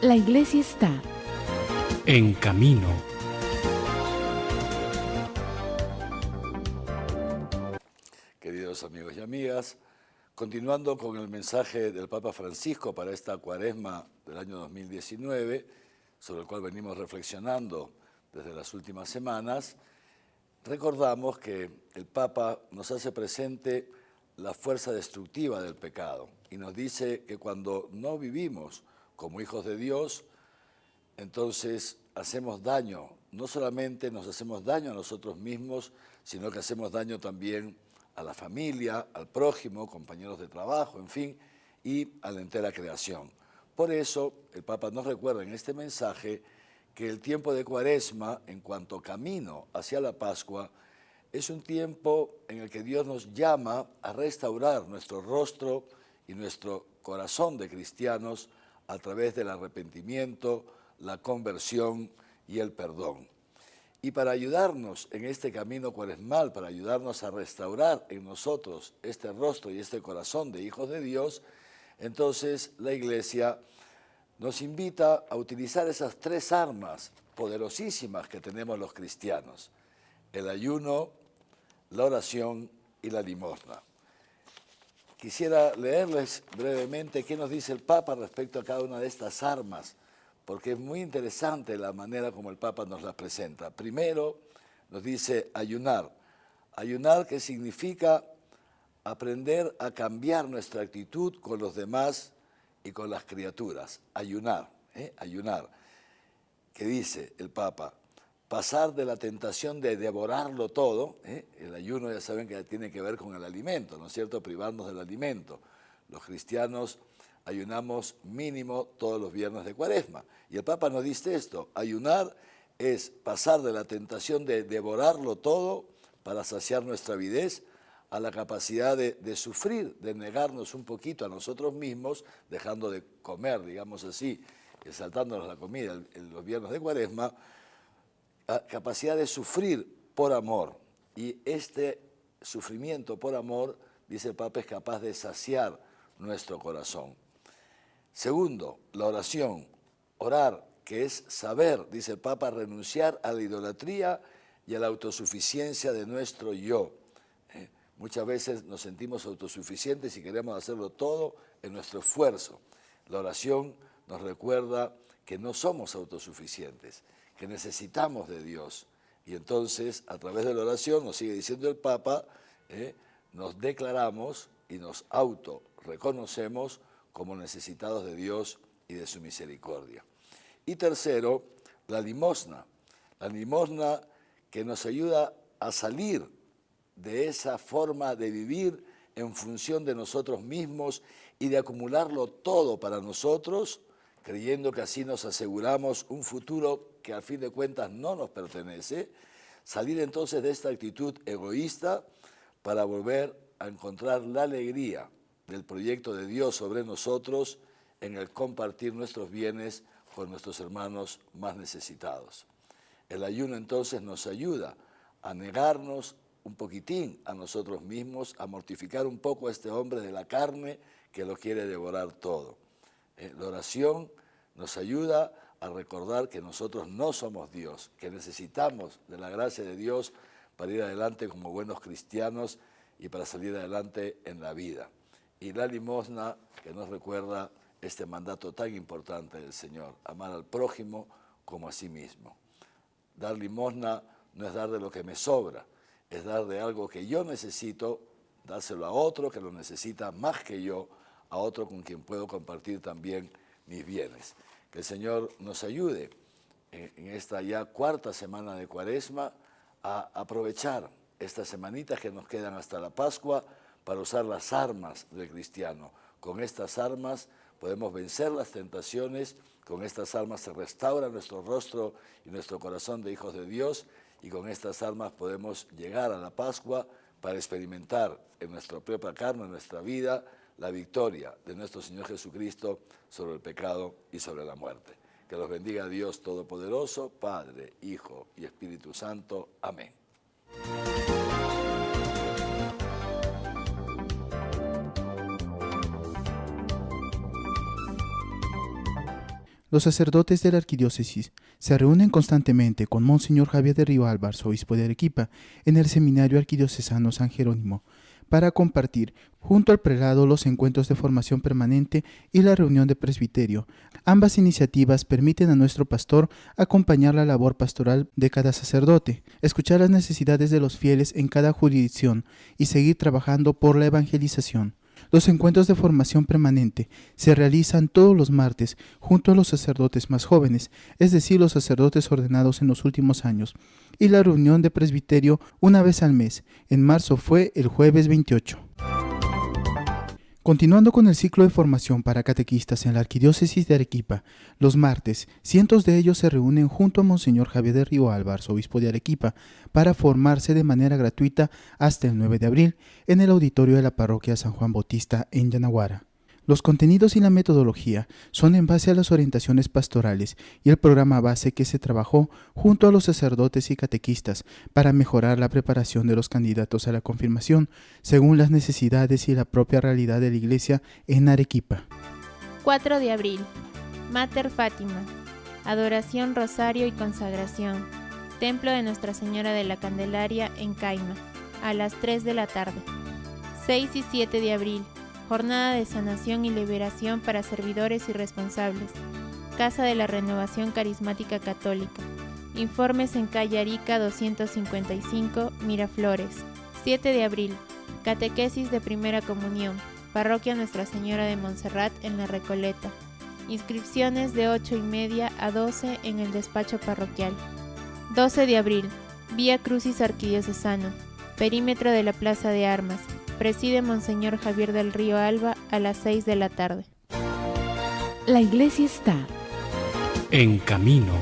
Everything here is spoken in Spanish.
La Iglesia está en camino. Queridos amigos y amigas, continuando con el mensaje del Papa Francisco para esta Cuaresma del año 2019, sobre el cual venimos reflexionando desde las últimas semanas, recordamos que el Papa nos hace presente la fuerza destructiva del pecado y nos dice que cuando no vivimos como hijos de Dios, entonces hacemos daño. No solamente nos hacemos daño a nosotros mismos, sino que hacemos daño también a la familia, al prójimo, compañeros de trabajo, en fin, y a la entera creación. Por eso, el Papa nos recuerda en este mensaje que el tiempo de Cuaresma, en cuanto camino hacia la Pascua, es un tiempo en el que Dios nos llama a restaurar nuestro rostro y nuestro corazón de cristianos a través del arrepentimiento, la conversión y el perdón. Y para ayudarnos en este camino cuaresmal, para ayudarnos a restaurar en nosotros este rostro y este corazón de hijos de Dios, entonces la Iglesia nos invita a utilizar esas tres armas poderosísimas que tenemos los cristianos: el ayuno, la oración y la limosna. Quisiera leerles brevemente qué nos dice el Papa respecto a cada una de estas armas, porque es muy interesante la manera como el Papa nos las presenta. Primero nos dice ayunar. Ayunar, que significa aprender a cambiar nuestra actitud con los demás y con las criaturas. Ayunar, ayunar. Que dice el Papa, pasar de la tentación de devorarlo todo. El ayuno, ya saben que tiene que ver con el alimento, ¿no es cierto? Privarnos del alimento. Los cristianos ayunamos mínimo todos los viernes de Cuaresma. Y el Papa nos dice esto: ayunar es pasar de la tentación de devorarlo todo para saciar nuestra avidez a la capacidad de sufrir, de negarnos un poquito a nosotros mismos, dejando de comer, digamos así, saltándonos la comida los viernes de Cuaresma, capacidad de sufrir por amor. Y este sufrimiento por amor, dice el Papa, es capaz de saciar nuestro corazón. Segundo, la oración. Orar, que es saber, dice el Papa, renunciar a la idolatría y a la autosuficiencia de nuestro yo. Muchas veces nos sentimos autosuficientes y queremos hacerlo todo en nuestro esfuerzo. La oración nos recuerda que no somos autosuficientes, que necesitamos de Dios. Y entonces, a través de la oración, nos sigue diciendo el Papa, nos declaramos y nos autorreconocemos como necesitados de Dios y de su misericordia. Y tercero, la limosna. La limosna que nos ayuda a salir de esa forma de vivir en función de nosotros mismos y de acumularlo todo para nosotros, creyendo que así nos aseguramos un futuro que al fin de cuentas no nos pertenece. Salir entonces de esta actitud egoísta para volver a encontrar la alegría del proyecto de Dios sobre nosotros en el compartir nuestros bienes con nuestros hermanos más necesitados. El ayuno entonces nos ayuda a negarnos un poquitín a nosotros mismos, a mortificar un poco a este hombre de la carne que lo quiere devorar todo. La oración nos ayuda a recordar que nosotros no somos Dios, que necesitamos de la gracia de Dios para ir adelante como buenos cristianos y para salir adelante en la vida. Y la limosna, que nos recuerda este mandato tan importante del Señor: amar al prójimo como a sí mismo. Dar limosna no es dar de lo que me sobra, es dar de algo que yo necesito, dárselo a otro que lo necesita más que yo, a otro con quien puedo compartir también mis bienes. Que el Señor nos ayude en esta ya cuarta semana de Cuaresma a aprovechar estas semanitas que nos quedan hasta la Pascua para usar las armas del cristiano. Con estas armas podemos vencer las tentaciones, con estas armas se restaura nuestro rostro y nuestro corazón de hijos de Dios, y con estas armas podemos llegar a la Pascua para experimentar en nuestra propia carne, en nuestra vida, la victoria de nuestro Señor Jesucristo sobre el pecado y sobre la muerte. Que los bendiga Dios Todopoderoso, Padre, Hijo y Espíritu Santo. Amén. Los sacerdotes de la arquidiócesis se reúnen constantemente con Monseñor Javier de Río Alba, arzobispo de Arequipa, en el Seminario Arquidiocesano San Jerónimo, para compartir junto al prelado los encuentros de formación permanente y la reunión de presbiterio. Ambas iniciativas permiten a nuestro pastor acompañar la labor pastoral de cada sacerdote, escuchar las necesidades de los fieles en cada jurisdicción y seguir trabajando por la evangelización. Los encuentros de formación permanente se realizan todos los martes junto a los sacerdotes más jóvenes, es decir, los sacerdotes ordenados en los últimos años, y la reunión de presbiterio una vez al mes. En marzo fue el jueves 28. Continuando con el ciclo de formación para catequistas en la Arquidiócesis de Arequipa, los martes, cientos de ellos se reúnen junto a Monseñor Javier de Río Alba, arzobispo de Arequipa, para formarse de manera gratuita hasta el 9 de abril en el auditorio de la parroquia San Juan Bautista en Yanaguara. Los contenidos y la metodología son en base a las orientaciones pastorales y el programa base que se trabajó junto a los sacerdotes y catequistas para mejorar la preparación de los candidatos a la confirmación según las necesidades y la propia realidad de la Iglesia en Arequipa. 4 de abril. Mater Fátima. Adoración, rosario y consagración. Templo de Nuestra Señora de la Candelaria en Caima, a las 3 de la tarde. 6 y 7 de abril. Jornada de sanación y liberación para servidores y responsables. Casa de la Renovación Carismática Católica. Informes en calle Arica 255, Miraflores. 7 de abril. Catequesis de Primera Comunión. Parroquia Nuestra Señora de Montserrat en La Recoleta. Inscripciones de 8:30 a 12 en el despacho parroquial. 12 de abril. Vía Crucis Arquidiocesano. Perímetro de la Plaza de Armas. Preside Monseñor Javier del Río Alba a las 6 de la tarde. La iglesia está en camino.